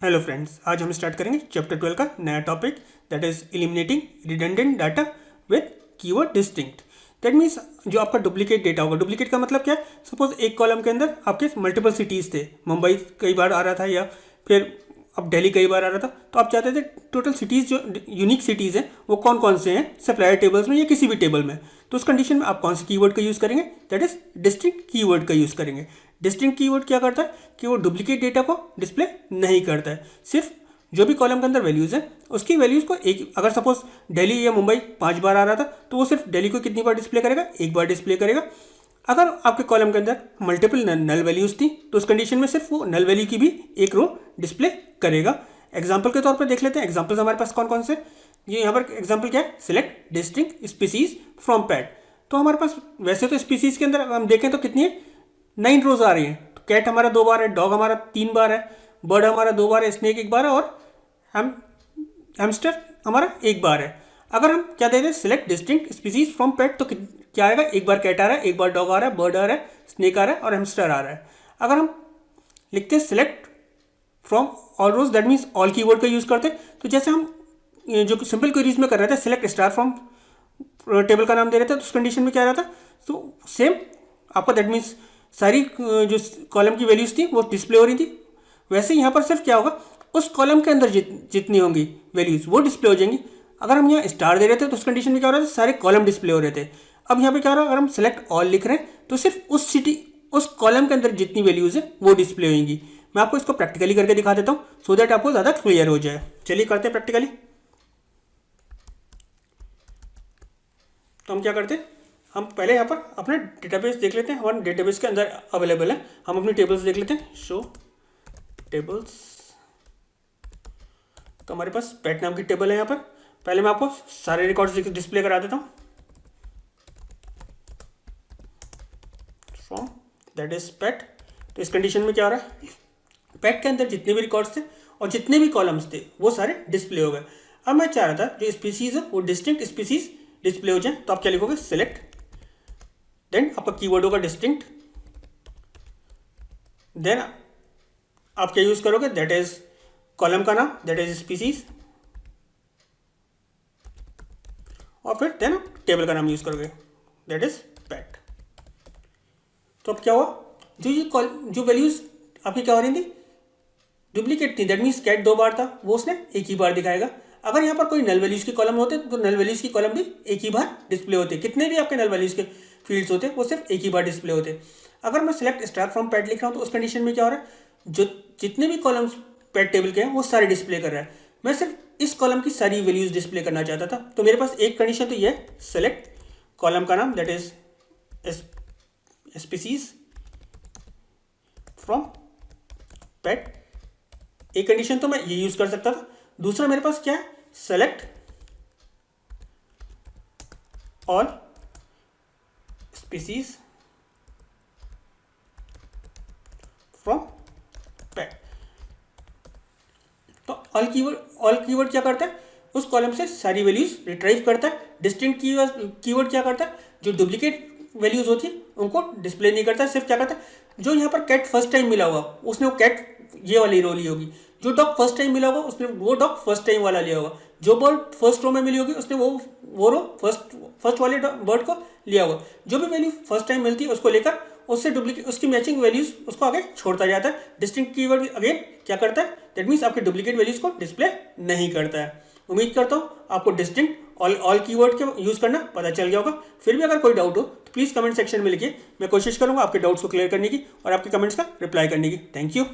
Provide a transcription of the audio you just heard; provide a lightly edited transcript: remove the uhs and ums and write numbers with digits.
Hello friends, आज हम start करेंगे चैप्टर 12 का नया topic that is eliminating redundant data with keyword distinct. That means जो आपका डुप्लीकेट डेटा होगा, डुप्लीकेट का मतलब क्या है? सपोज एक कॉलम के अंदर आपके मल्टीपल सिटीज़ थे, मुंबई कई बार आ रहा था या फिर अब दिल्ली कई बार आ रहा था, तो आप चाहते थे टोटल सिटीज़ जो यूनिक सिटीज़ हैं वो कौन कौन से हैं सप्लायर टेबल्स में या किसी भी टेबल में। तो उस कंडीशन में आप कौन से कीवर्ड का यूज़ करेंगे? दैट इज डिस्टिंक्ट कीवर्ड का यूज़ करेंगे। डिस्टिंक्ट कीवर्ड क्या करता है कि वो डुप्लीकेट डेटा को डिस्प्ले नहीं करता है, सिर्फ जो भी कॉलम के अंदर वैल्यूज़ है उसकी वैल्यूज़ को एक, अगर सपोज दिल्ली या मुंबई 5 बार आ रहा था तो वो सिर्फ दिल्ली को कितनी बार डिस्प्ले करेगा? एक बार डिस्प्ले करेगा। अगर आपके कॉलम के अंदर मल्टीपल नल वैल्यूज़ थी तो उस कंडीशन में सिर्फ वो नल वैल्यू की भी एक रो डिस्प्ले करेगा। एग्जाम्पल के तौर पर देख लेते हैं, एग्जाम्पल्स हमारे पास कौन कौन से। ये यहाँ पर एग्जाम्पल क्या है? Select distinct species from PAT. तो हमारे पास वैसे तो स्पीसीज के अंदर हम देखें तो कितनी है? 9 रोज आ रही हैं। तो कैट हमारा 2 बार है, डॉग हमारा 3 बार है, बर्ड हमारा 2 बार है, स्नेक 1 बार है और हैमस्टर हमारा 1 बार है। अगर हम क्या देते हैं सिलेक्ट डिस्टिंक्ट स्पीसीज फ्रॉम पेट तो क्या आएगा? एक बार कैट आ रहा है, एक बार डॉग आ रहा है, बर्ड आ रहा है, स्नेक आ रहा है और हैमस्टर आ रहा है। अगर हम लिखते हैं select from all rows, that means all keyword का यूज़ करते हैं। तो जैसे हम जो सिंपल क्वेरीज में कर रहे थे सिलेक्ट स्टार फ्रॉम टेबल का नाम दे रहे थे, तो उस कंडीशन में क्या रहता? तो सेम आपका दैट मीन्स सारी जो कॉलम की वैल्यूज़ थी वो डिस्प्ले हो रही थी। वैसे यहाँ पर सिर्फ क्या होगा, उस कॉलम के अंदर जितनी होंगी वैल्यूज़ वो डिस्प्ले हो जाएंगी। अगर हम यहाँ स्टार दे रहे थे तो उस कंडीशन में क्या हो रहा था? सारे कॉलम डिस्प्ले हो रहे थे। अब यहाँ पे क्या हो रहा है? अगर हम सेलेक्ट ऑल लिख रहे हैं तो सिर्फ उस कॉलम के अंदर जितनी वैल्यूज़ है वो डिस्प्ले होंगी। मैं आपको इसको प्रैक्टिकली करके दिखा देता हूँ सो दैट आपको ज़्यादा क्लियर हो जाए। चलिए करते हैं प्रैक्टिकली। तो हम क्या करते हैं, हम पहले यहाँ पर अपने डेटाबेस देख लेते हैं, हमारे डेटाबेस के अंदर अवेलेबल है। हम अपनी टेबल्स देख लेते हैं, शो टेबल्स। तो हमारे पास पेट नाम की टेबल है। यहाँ पर पहले मैं आपको सारे रिकॉर्ड्स डिस्प्ले करा देता हूँ फ्रॉम दैट इज पेट। तो इस कंडीशन में क्या हो रहा है? पेट के अंदर जितने भी रिकॉर्ड्स थे और जितने भी कॉलम्स थे वो सारे डिस्प्ले हो गए। अब मैं चाह रहा था जो स्पीसीज है वो डिस्टिंक्ट स्पीसीज डिस्प्ले हो जाए। तो आप क्या लिखोगे? सिलेक्ट, देन आपका कीवर्ड होगा डिस्टिंक्ट, देन आप क्या यूज करोगे? दैट इज कॉलम का नाम दैट इज स्पीसीज और फिर देन आप टेबल का नाम यूज करोगे दैट इज पेट। तो अब क्या हुआ? जो वैल्यूज आपकी क्या हो रही थी? डुप्लीकेट थी। दैट मीन्स कैट 2 बार था, वो उसने एक ही बार दिखाएगा। अगर यहाँ पर कोई नल वैल्यूज के कॉलम होते तो नल वैल्यूज की कॉलम भी एक ही बार डिस्प्ले होते। कितने भी आपके नल वैल्यूज के फील्ड्स होते वो सिर्फ एक ही बार डिस्प्ले होते। अगर मैं सिलेक्ट स्टार फ्रॉम पैट लिख रहा हूँ तो उस कंडीशन में क्या हो रहा है? जो जितने भी कॉलम्स पैट टेबल के हैं वो सारे डिस्प्ले कर रहा है। मैं सिर्फ इस कॉलम की सारी वैल्यूज डिस्प्ले करना चाहता था। तो मेरे पास एक कंडीशन तो ये है, सेलेक्ट कॉलम का नाम that is species from PAT. एक कंडीशन तो मैं ये यूज कर सकता था। दूसरा मेरे पास क्या है? Select all species from PAT. तो ऑल कीवर्ड क्या करता है? उस कॉलम से सारी वैल्यूज रिट्राइव करता है। डिस्टिंक्ट कीवर्ड क्या करता है? जो डुप्लीकेट वैल्यूज होती है उनको डिस्प्ले नहीं करता, सिर्फ क्या करता है? जो यहाँ पर कैट फर्स्ट टाइम मिला होगा उसने वो कैट ये वाली रो ली होगी। जो डॉग फर्स्ट टाइम मिला होगा उसने वो डॉग फर्स्ट टाइम वाला लिया होगा। जो बर्ड फर्स्ट रो में मिली होगी उसने वो रो फर्स्ट वाले बर्ड को लिया होगा। जो भी वैल्यू फर्स्ट टाइम मिलती है उसको लेकर उससे डुप्लीकेट उसकी मैचिंग वैल्यूज उसको आगे छोड़ता जाता है। डिस्टिंक्ट कीवर्ड अगेन क्या करता है? दैट मीन्स आपके डुप्लीकेट वैल्यूज को डिस्प्ले नहीं करता है। उम्मीद करता हूँ आपको डिस्टिंक्ट ऑल कीवर्ड के यूज़ करना पता चल गया होगा। फिर भी अगर कोई डाउट हो तो प्लीज़ कमेंट सेक्शन में लिखिए, मैं कोशिश करूँगा आपके डाउट्स को क्लियर करने की और आपके कमेंट्स का रिप्लाई करने की। Thank you.